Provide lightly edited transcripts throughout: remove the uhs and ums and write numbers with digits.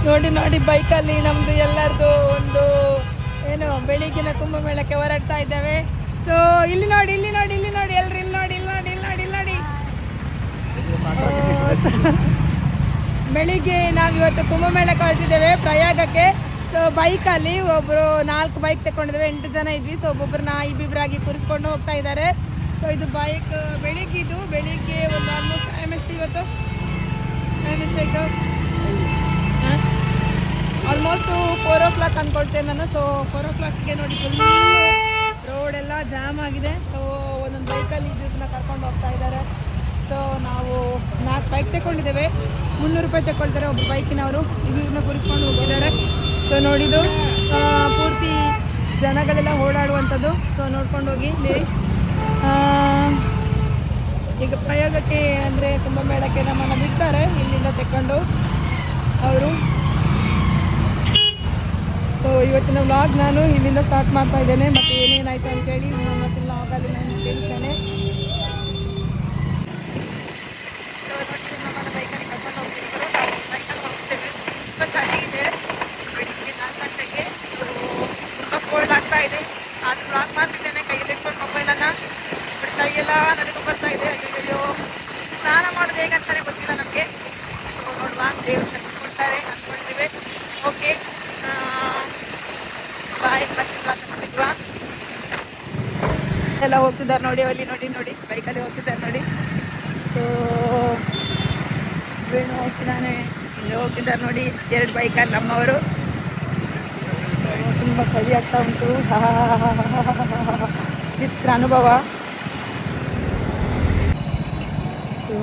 ನೋಡಿ ನೋಡಿ ಬೈಕಲ್ಲಿ ನಮ್ದು ಎಲ್ಲರದು ಒಂದು ಏನು ಬೆಳಿಗ್ಗಿನ ಕುಂಭಮೇಳಕ್ಕೆ ಹೊರಡ್ತಾ ಇದ್ದೇವೆ. ಸೊ ಇಲ್ಲಿ ನೋಡಿ ಇಲ್ಲಿ ನೋಡಿ ಇಲ್ಲಿ ನೋಡಿ ಎಲ್ರು ಇಲ್ಲಿ ನೋಡಿ ಇಲ್ಲಿ ನೋಡಿ ಇಲ್ಲಿ ನೋಡಿ ಇಲ್ಲಿ ನೋಡಿ. ಬೆಳಿಗ್ಗೆ ನಾವಿವತ್ತು ಕುಂಭಮೇಳಕ್ಕೆ ಹೊರಟಿದ್ದೇವೆ ಪ್ರಯಾಗಕ್ಕೆ. ಸೊ ಬೈಕಲ್ಲಿ ಒಬ್ಬರು 4 ಬೈಕ್ ತಗೊಂಡಿದ್ದೇವೆ, 8 ಜನ ಇದ್ವಿ. ಸೊ ಒಬ್ಬೊಬ್ಬರನ್ನ ಇಬ್ಬಿಬ್ಬರಾಗಿ ಕೂರಿಸ್ಕೊಂಡು ಹೋಗ್ತಾ ಇದ್ದಾರೆ. ಸೊ ಇದು ಬೈಕ್ ಬೆಳಿಗ್ಗೆ ಒಂದು ಆಲ್ಮೋಸ್ಟ್ ಟೈಮ್ ಎಷ್ಟು ಇವತ್ತು ಆಯ್ತು ಆಲ್ಮೋಸ್ಟ್ 4 o'clock ಅಂದ್ಕೊಳ್ತೇನೆ ನಾನು. ಸೊ 4 o'clockಗೆ ನೋಡಿ ಫುಲ್ ರೋಡ್ ಎಲ್ಲ ಜಾಮ್ ಆಗಿದೆ. ಸೊ ಒಂದೊಂದು ಬೈಕಲ್ಲಿ ಇಬ್ಬರನ್ನ ಕರ್ಕೊಂಡು ಹೋಗ್ತಾ ಇದ್ದಾರೆ. ಸೊ ನಾವು 4 ಬೈಕ್ ತಗೊಂಡಿದ್ದೇವೆ, 300 ರೂಪಾಯಿ ತಗೊಳ್ತಾರೆ ಒಬ್ಬರು ಬೈಕಿನವರು. ಇಬ್ಬರನ್ನ ಕೂರಿಸ್ಕೊಂಡು ಹೋಗಿದ್ದಾರೆ. ಸೊ ನೋಡಿದ್ದು ಪೂರ್ತಿ ಜನಗಳೆಲ್ಲ ಓಡಾಡುವಂಥದ್ದು. ಸೊ ನೋಡ್ಕೊಂಡು ಹೋಗಿ ಇಲ್ಲಿ ಈಗ ಪ್ರಯೋಗಕ್ಕೆ ಅಂದರೆ ಕುಂಭಮೇಳಕ್ಕೆ ನಮ್ಮನ್ನು ಬಿಡ್ತಾರೆ ಇಲ್ಲಿಂದ ತೆಕ್ಕೊಂಡು ಅವರು. ಸೊ ಇವತ್ತಿನ ವ್ಲಾಗ್ ನಾನು ಇಲ್ಲಿಂದ ಸ್ಟಾರ್ಟ್ ಮಾಡ್ತಾ ಇದ್ದೇನೆ. ಮತ್ತು ಏನೇನಾಯಿತು ಅಂತೇಳಿ ಇವತ್ತಿನ ವ್ಲಾಗಲ್ಲಿ ನಾನು ಕೇಳ್ತೇನೆ. ಸೊ ನೋಡಿ ನಮ್ಮನ್ನು ಬೈಕಲ್ಲಿ ಕರ್ಕೊಂಡು ಹೋಗ್ತಿದ್ರು, ನಾವು ಬೈಕಲ್ಲಿ ಹೋಗ್ತೇವೆ. ತುಂಬ ಚಳಿ ಇದೆ, ಬೆಳಿಗ್ಗೆ 4 ಗಂಟೆಗೆ. ತುಂಬ ಕೋಲ್ಡ್ ಆಗ್ತಾ ಇದೆ. ಆದರೂ ವ್ಲಾಗ್ ಮಾಡ್ತಿದ್ದೇನೆ ಕೈಯಲ್ಲಿ ಇಟ್ಕೊಂಡು ಮೊಬೈಲನ್ನು. ಬಟ್ ಕೈಯೆಲ್ಲ ನನಗೆ ಬರ್ತಾ ಇದೆ. ಅಯ್ಯೋ ಸ್ನಾನ ಮಾಡೋದು ಹೇಗಂತಾನೆ ಗೊತ್ತಿಲ್ಲ ನಮಗೆ. ಸೊ ನೋಡುವ, ದೇವರು ಶಕ್ತಿ ಕೊಡ್ತಾರೆ ಅಂದ್ಕೊಂಡಿದ್ದೇವೆ. ಓಕೆ ಬಾಯ್, ಬರ್ತಿಲ್ವಾ ಎಲ್ಲ ಹೋಗ್ತಿದ್ದಾರೆ ನೋಡಿ, ಅಲ್ಲಿ ನೋಡಿ ನೋಡಿ ಬೈಕಲ್ಲಿ ಹೋಗ್ತಿದ್ದಾರೆ ನೋಡಿ. ಸೊ ವೇಣು ಹೋಗ್ತಿದ್ದಾನೆ, ಇಲ್ಲಿ ಹೋಗ್ತಿದ್ದಾರೆ ನೋಡಿ 2 ಬೈಕಲ್ಲಿ ನಮ್ಮವರು. ತುಂಬ ಚಳಿ ಆಗ್ತಾ ಉಂಟು, ಚಿತ್ರ ಅನುಭವ. ಸೊ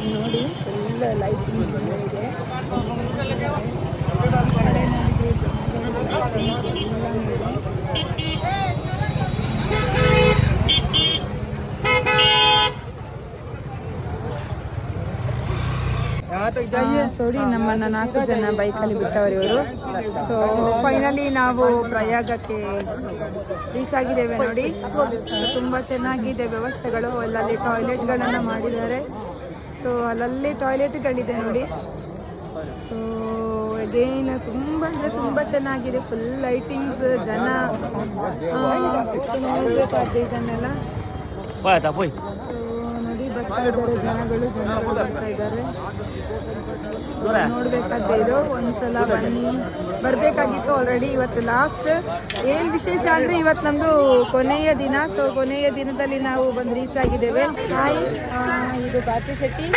ಇಲ್ಲಿ ನೋಡಿ ಫುಲ್ ಲೈಟಿಂಗ್ ಇದೆ. ಸೋಡಿ ನಮ್ಮನ್ನ 4 ಜನ ಬೈಕಲ್ಲಿ ಬಿಟ್ಟವರು ಇವರು. ಸೊ ಫೈನಲಿ ನಾವು ಪ್ರಯಾಗಕ್ಕೆ ರೀಚ್ ಆಗಿದ್ದೇವೆ ನೋಡಿ. ತುಂಬ ಚೆನ್ನಾಗಿದೆ ವ್ಯವಸ್ಥೆಗಳು, ಅಲ್ಲಲ್ಲಿ ಟಾಯ್ಲೆಟ್ಗಳನ್ನು ಮಾಡಿದ್ದಾರೆ. ಸೊ ಅಲ್ಲಲ್ಲಿ ಟಾಯ್ಲೆಟ್ಗಳಿದೆ ನೋಡಿ. ಸೊ ಅಗೇನ್ ತುಂಬ ಅಂದರೆ ತುಂಬ ಚೆನ್ನಾಗಿದೆ, ಫುಲ್ ಲೈಟಿಂಗ್ಸ್, ಜನ ನೋಡಬೇಕಾದ್ರೆ ಇದನ್ನೆಲ್ಲ. ಸೊ ನೋಡಿ ಬರ್ತಾ ಇದ್ದಾರೆ ಜನಗಳು ಬರ್ತಾ ಇದ್ದಾರೆ. ನೋಡ್ಬೇಕಾದ್ರೆ ಇದು ಒಂದ್ಸಲ ಬನ್ನಿ, ಬರಬೇಕಾಗಿತ್ತು ಆಲ್ರೆಡಿ. ಇವತ್ತು ಲಾಸ್ಟ್. ಏನು ವಿಶೇಷ ಅಂದರೆ ಇವತ್ತು ನಮ್ಮದು ಕೊನೆಯ ದಿನ. ಸೊ ಕೊನೆಯ ದಿನದಲ್ಲಿ ನಾವು ಬಂದು ರೀಚ್ ಆಗಿದ್ದೇವೆ. ಹಾಯ್, ಇದು ಭಾರತಿ ಶೆಟ್ಟಿ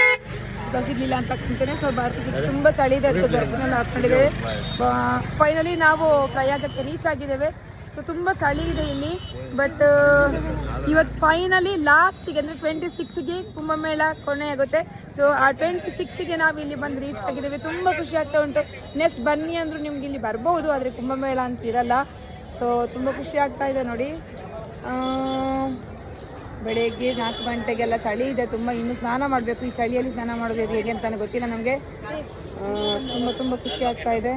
ಸಿಗಲಿಲ್ಲ ಅಂತ ಅಂತೀನಿ. ಸೊ ಭಾರತಿ ಶೆಟ್ಟಿ ತುಂಬ ಚಳಿ ಇದೆ, ಅದಕ್ಕೆ ಜರ್ಕಿನೆಲ್ಲ ಹಾಕ್ಕೊಂಡಿದ್ದೇವೆ. ಫೈನಲಿ ನಾವು ಪ್ರಯಾಗಕ್ಕೆ ರೀಚ್ ಆಗಿದ್ದೇವೆ. ಸೊ ತುಂಬ ಚಳಿ ಇದೆ ಇಲ್ಲಿ. ಬಟ್ ಇವತ್ತು ಫೈನಲಿ ಲಾಸ್ಟಿಗೆ ಅಂದರೆ 26ಗೆ ಕುಂಭಮೇಳ ಕೊನೆ ಆಗುತ್ತೆ. ಸೊ ಆ 26ಗೆ ನಾವು ಇಲ್ಲಿ ಬಂದು ರೀಚ್ ಆಗಿದ್ದೇವೆ. ತುಂಬ ಖುಷಿ ಆಗ್ತಾ ಉಂಟು. ನೆಕ್ಸ್ಟ್ ಬನ್ನಿ ಅಂದರೂ ನಿಮ್ಗೆ ಇಲ್ಲಿ ಬರ್ಬೋದು, ಆದರೆ ಕುಂಭಮೇಳ ಅಂತ ಇರಲ್ಲ. ಸೊ ತುಂಬ ಖುಷಿ ಆಗ್ತಾ ಇದೆ ನೋಡಿ. ಬೆಳಗ್ಗೆ 4 ಗಂಟೆಗೆಲ್ಲ ಚಳಿ ಇದೆ ತುಂಬ. ಇನ್ನು ಸ್ನಾನ ಮಾಡಬೇಕು, ಈ ಚಳಿಯಲ್ಲಿ ಸ್ನಾನ ಮಾಡೋದು ಹೇಗೆ ಅಂತಾನೆ ಗೊತ್ತಿಲ್ಲ ನಮಗೆ. ತುಂಬ ತುಂಬ ಖುಷಿ ಆಗ್ತಾ ಇದೆ.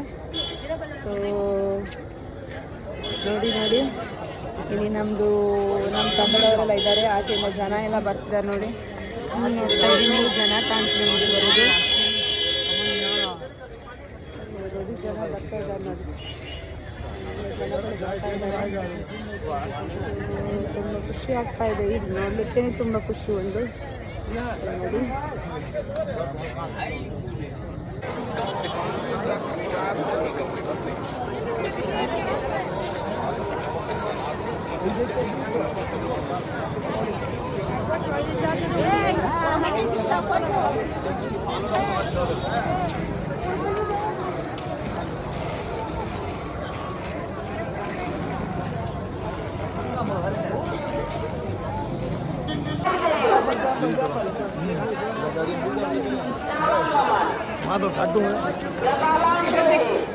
ಸೊ ನೋಡಿ ನೋಡಿ ಇಲ್ಲಿ ನಮ್ಮ ತಮಿಳವರೆಲ್ಲ ಇದ್ದಾರೆ, ಆಚೆಯಿಂದ ಜನ ಎಲ್ಲ ಬರ್ತಿದ್ದಾರೆ ನೋಡಿ. ನೋಡ್ತಾ ಇದ್ದೀನಿ ಜನ ಕಾಣ್ತೀನಿ ನಿಮಗೆ ಬರೋದು. ನೋಡಿ ಜನ ಬರ್ತಾ ಇದ್ದಾರೆ ನೋಡಿ, ತುಂಬ ಖುಷಿ ಆಗ್ತಾ ಇದೆ. ಇದು ನೋಡ್ಲಿಕ್ಕೆ ತುಂಬ ಖುಷಿ ಒಂದು ನೋಡಿ.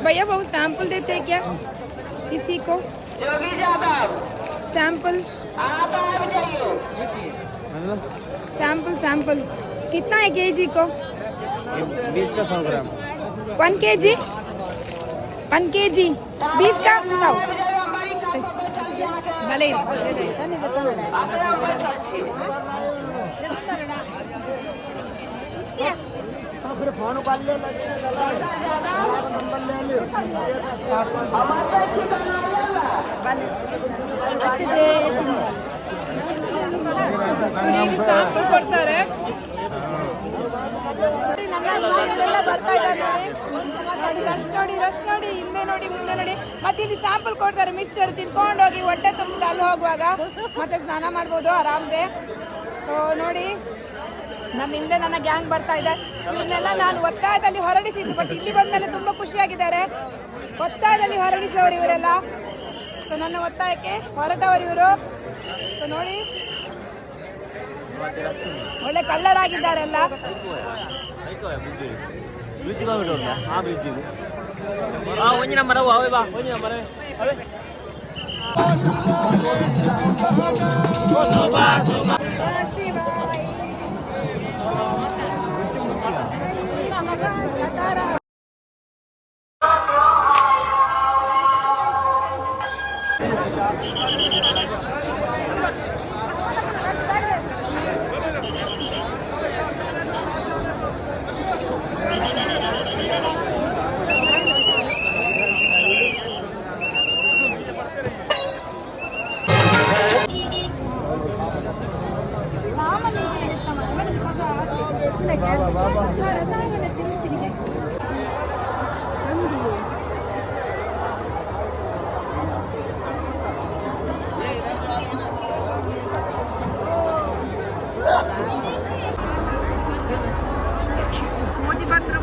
भैया वो सैंपल देते हैं क्या किसी को? सैंपल सैंपल कितना है केजी को? 20 का 100 ग्राम। 1 केजी 20 का 100 भले ಸ್ಯಾಂಪಲ್ ಕೊಡ್ತಾರೆ. ಬರ್ತಾ ಇದ್ದಾರೆ ನೋಡಿ, ರಶ್ ನೋಡಿ, ಹಿಂದೆ ನೋಡಿ, ಮುಂದೆ ನೋಡಿ. ಮತ್ತೆ ಇಲ್ಲಿ ಸ್ಯಾಂಪಲ್ ಕೊಡ್ತಾರೆ. ಮಿಕ್ಸ್ಚರ್ ತಿನ್ಕೊಂಡು ಹೋಗಿ ಹೊಟ್ಟೆ ತುಂಬಿದೆ ಅಲ್ಲಿ ಹೋಗುವಾಗ ಮತ್ತೆ ಸ್ನಾನ ಮಾಡ್ಬೋದು ಆರಾಮ್ಸೆ. ಸೊ ನೋಡಿ, ನನ್ನ ಹಿಂದೆ ನನ್ನ ಗ್ಯಾಂಗ್ ಬರ್ತಾ ಇದೆ. ಇವ್ರನ್ನೆಲ್ಲ ನಾನು ಒತ್ತಾಯದಲ್ಲಿ ಹೊರಡಿಸಿದ್ದು, ಬಟ್ ಇಲ್ಲಿ ಬಂದ್ಮೇಲೆ ತುಂಬಾ ಖುಷಿಯಾಗಿದ್ದಾರೆ. ಒತ್ತಾಯದಲ್ಲಿ ಹೊರಡಿಸೋರು ಇವರೆಲ್ಲ. ಸೊ ನನ್ನ ಒತ್ತಾಯಕ್ಕೆ ಹೊರಟವರು ಇವರು. ಸೊ ನೋಡಿ, ಒಳ್ಳೆ ಕಳ್ಳರಾಗಿದ್ದಾರೆಲ್ಲ.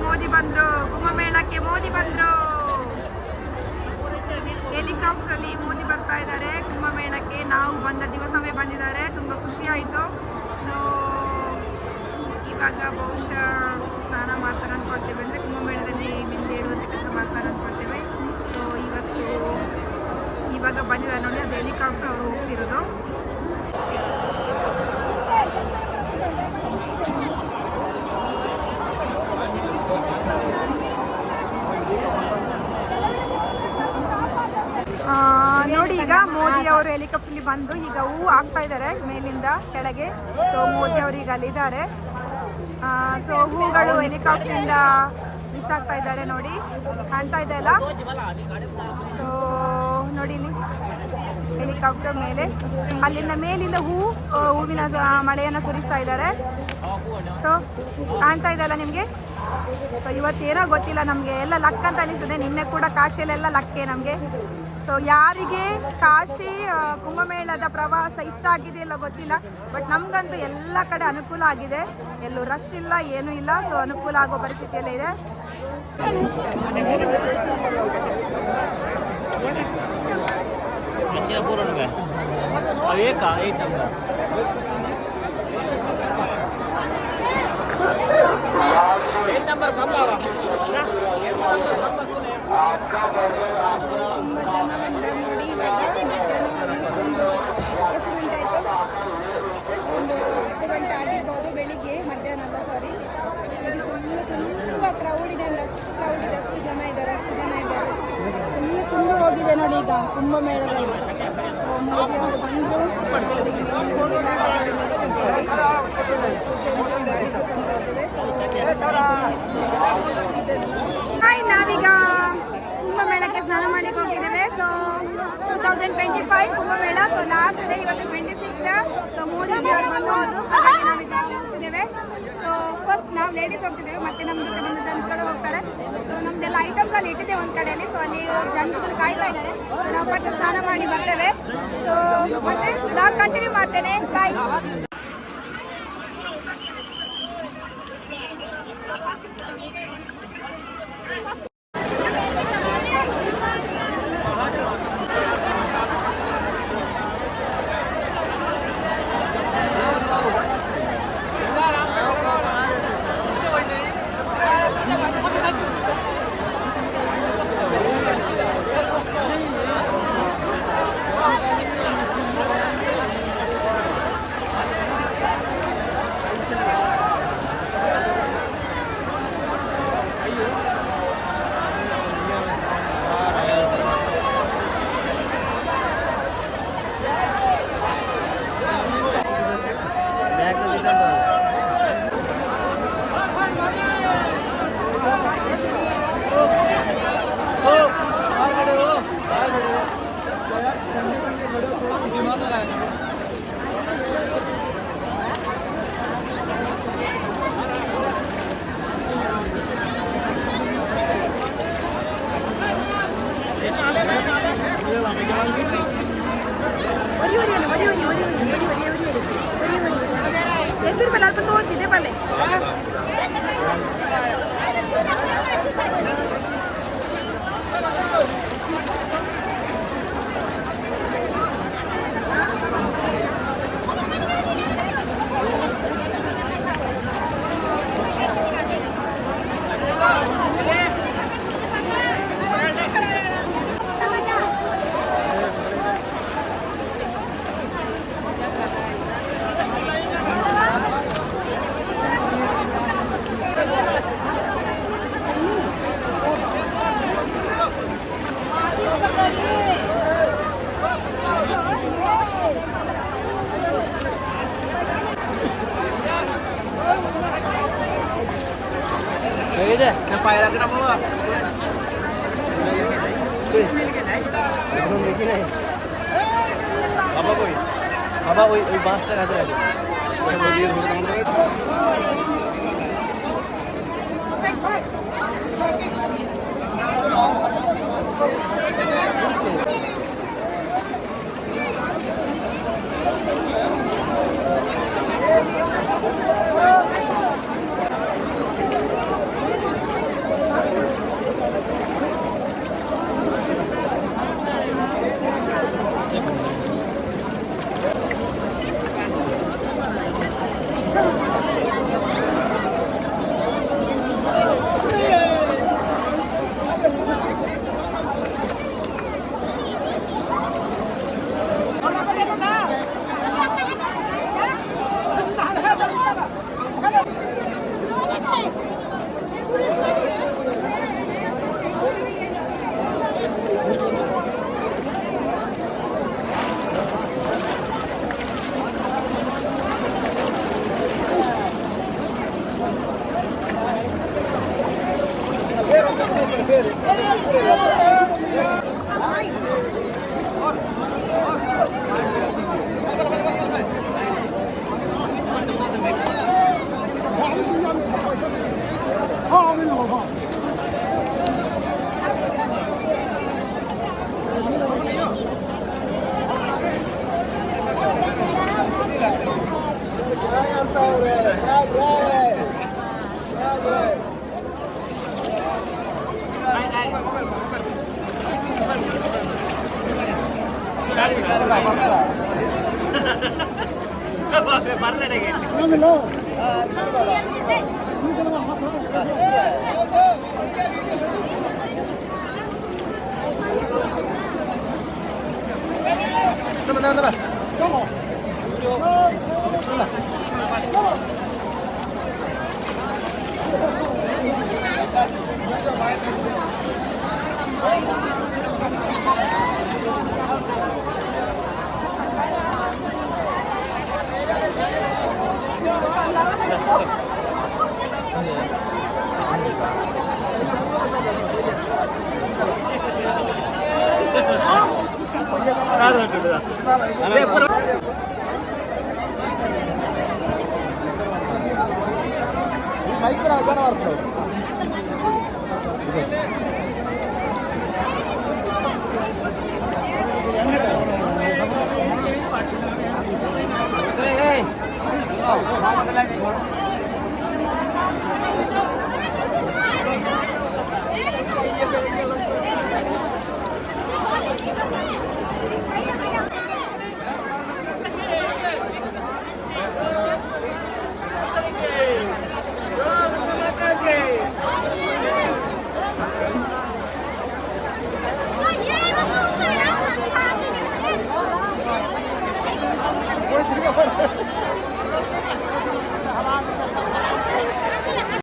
ಮೋದಿ ಬಂದ್ರು ಕುಂಭಮೇಳಕ್ಕೆ. ಮೋದಿ ಬಂದ್ರು ಹೆಲಿಕಾಪ್ಟರ್ ಅಲ್ಲಿ. ಮೋದಿ ಬರ್ತಾ ಇದ್ದಾರೆ ಕುಂಭಮೇಳಕ್ಕೆ. ನಾವು ಬಂದ ದಿವಸವೇ ಬಂದಿದ್ದಾರೆ, ತುಂಬಾ ಖುಷಿ ಆಯಿತು. ಸೊ ಇವಾಗ ಬಹುಶಃ ಸ್ನಾನ ಮಾಡ್ತಾರೆ ಅಂದ್ಕೊಳ್ತೇವೆ, ಅಂದರೆ ಕುಂಭಮೇಳದಲ್ಲಿ ಮಿಂದೆ ಇಡುವಂಥ ಕೆಲಸ ಮಾಡ್ತಾರೆ ಅಂದ್ಕೊಳ್ತೇವೆ. ಸೊ ಇವಾಗ ಬಂದಿದ್ದಾರೆ ನೋಡಿ, ಅದು ಹೆಲಿಕಾಪ್ಟರ್ ಅವರು ಹೋಗ್ತಿರೋದು. ನೋಡಿ, ಈಗ ಮೋದಿ ಅವರು ಹೆಲಿಕಾಪ್ಟರ್ಲಿ ಬಂದು ಈಗ ಹೂ ಹಾಕ್ತಾ ಇದ್ದಾರೆ ಮೇಲಿಂದ ಕೆಳಗೆ. ಸೊ ಮೋದಿ ಅವರು ಈಗ ಅಲ್ಲಿದ್ದಾರೆ. ಸೊ ಹೂಗಳು ಹೆಲಿಕಾಪ್ಟರಿಂದ ಮಿಸ್ ಆಗ್ತಾ ಇದ್ದಾರೆ ನೋಡಿ, ಕಾಣ್ತಾ ಇದೆ ಅಲ್ಲ. ಸೊ ನೋಡಿ, ಇಲ್ಲಿ ಹೆಲಿಕಾಪ್ಟರ್ ಮೇಲೆ ಅಲ್ಲಿಂದ ಮೇಲಿಂದ ಹೂವಿನ ಮಳೆಯನ್ನು ಸುರಿಸ್ತಾ ಇದ್ದಾರೆ. ಸೊ ಕಾಣ್ತಾ ಇದೆ ಅಲ್ಲ ನಿಮಗೆ. ಸೊ ಇವತ್ತೇನೋ ಗೊತ್ತಿಲ್ಲ, ನಮಗೆ ಎಲ್ಲ ಲಕ್ ಅಂತ ಅನಿಸ್ತದೆ. ನಿನ್ನೆ ಕೂಡ ಕಾಶಿಯಲ್ಲೆಲ್ಲ ಲಕ್ಕೇ ನಮಗೆ. ಸೊ ಯಾರಿಗೆ ಕಾಶಿ ಕುಂಭಮೇಳದ ಪ್ರವಾಸ ಇಷ್ಟ ಆಗಿದೆ ಇಲ್ಲ ಗೊತ್ತಿಲ್ಲ, ಬಟ್ ನಮಗಂತೂ ಎಲ್ಲ ಕಡೆ ಅನುಕೂಲ ಆಗಿದೆ. ಎಲ್ಲೂ ರಶ್ ಇಲ್ಲ, ಏನೂ ಇಲ್ಲ. ಸೊ ಅನುಕೂಲ ಆಗೋ ಪರಿಸ್ಥಿತಿಯಲ್ಲೇ ಇದೆ. ತುಂಬ ಜನ ಬಂದರು ನೋಡಿ. ಇವಾಗ ಎಷ್ಟು ಗಂಟೆ ಆಯಿತು? ಒಂದು 10 ಗಂಟೆ ಆಗಿರ್ಬೋದು, ಬೆಳಿಗ್ಗೆ. ಮಧ್ಯಾಹ್ನ ಅಲ್ಲ, ಸಾರಿ. ನೋಡಿ, ಫುಲ್ಲು ತುಂಬ ಕ್ರೌಡ್ ಇದೆ, ಅಂದರೆ ಅಷ್ಟು ಕ್ರೌಡ್ ಇದೆ, ಅಷ್ಟು ಜನ ಇದ್ದಾರೆ. ಫುಲ್ಲು ತುಂಬ ಹೋಗಿದೆ ನೋಡಿ ಈಗ ಕುಂಭಮೇಳದಲ್ಲಿ. ಸೊ ಮೋದಿ ಅವರು ಬಂದರು. ನಾವೀಗ ಕುಂಭಮೇಳಕ್ಕೆ ಸ್ನಾನ ಮಾಡಲಿಕ್ಕೆ ಹೋಗಿದ್ದೇವೆ. So 2025 Kumbh Mela. So last day ಇವತ್ತು 26. ಸೊ ಮೋದಿಜಿ ಅವರು ಬಂದು ಹೋದ್ರು, ಹಾಗಾಗಿ ನಾವೀಗ ಹೋಗ್ತಿದ್ದೇವೆ. ಸೊ ಫಸ್ಟ್ ನಾವು ಲೇಡೀಸ್ ಹೋಗ್ತಿದ್ದೇವೆ, ಮತ್ತೆ ನಮ್ಮ ಜೊತೆ ಬಂದು ಜೆಂಟ್ಸ್ಗಳು ಹೋಗ್ತಾರೆ. ಸೊ ನಮ್ದೆಲ್ಲ ಐಟಮ್ಸ್ ಅಲ್ಲಿ ಇಟ್ಟಿದೆ ಒಂದು ಕಡೆಯಲ್ಲಿ. ಸೊ ಅಲ್ಲಿ ಜೆಂಟ್ಸ್ಗಳು ಕಾಯ್ತಾ ಇದ್ದಾರೆ. ಸೊ ನಾವು ಪಟ್ಟು ಸ್ನಾನ ಮಾಡಿ ಬರ್ತೇವೆ. ಸೊ ಮತ್ತೆ ನಾವು ಕಂಟಿನ್ಯೂ ಮಾಡ್ತೇನೆ. ಬಾಯ್. Napaya lagi na po. Apa boy, basta ka sa. Hey, hey. Oh,